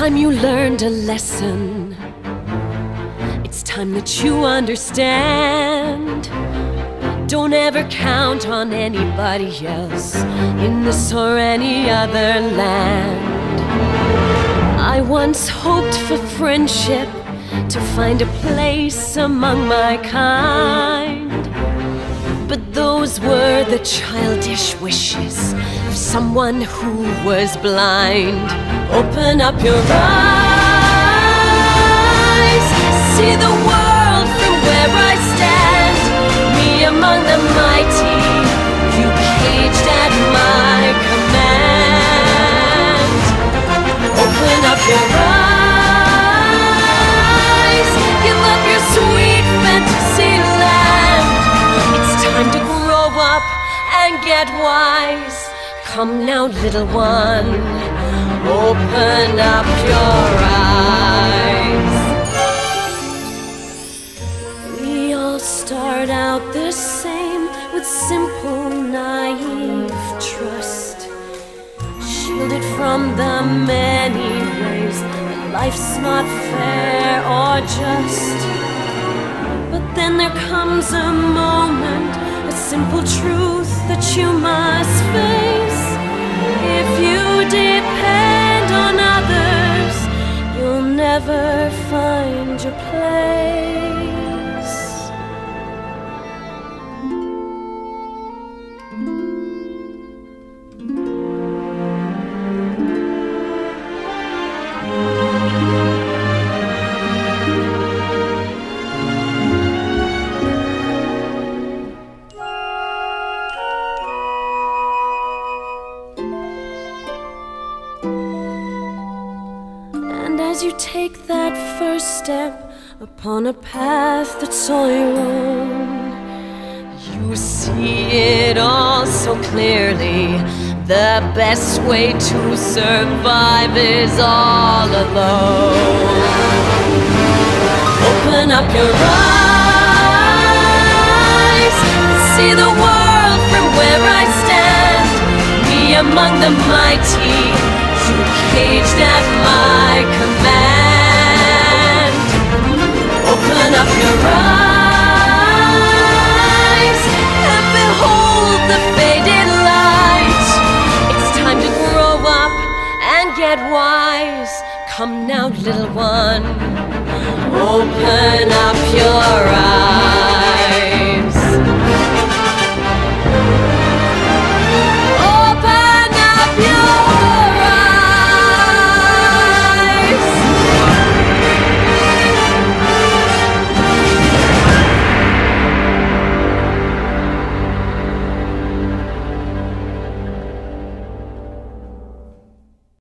time you learned a lesson. It's time that you understand. Don't ever count on anybody else in this or any other land. I once hoped for friendship, to find a place among my kind, but those were the childish wishes of someone who was blind. Open up your eyes, see the world from where I stand. Me among the mighty, you caged at my command. Open up your eyes, give up your sweet fantasy land. It's time to grow up and get wise. Come now, little one, open up your eyes. We all start out the same, with simple, naive trust, shielded from the many ways that life's not fair or just. But then there comes a moment, a simple truth that you must face. If you depend on others, you'll never find your place. As you take that first step upon a path that's all your own, you see it all so clearly. The best way to survive is all alone. Open up your eyes, see the world from where I stand. Me among the mighty, you caged at my command. Open up your eyes and behold the faded light. It's time to grow up and get wise. Come now, little one, open up your eyes.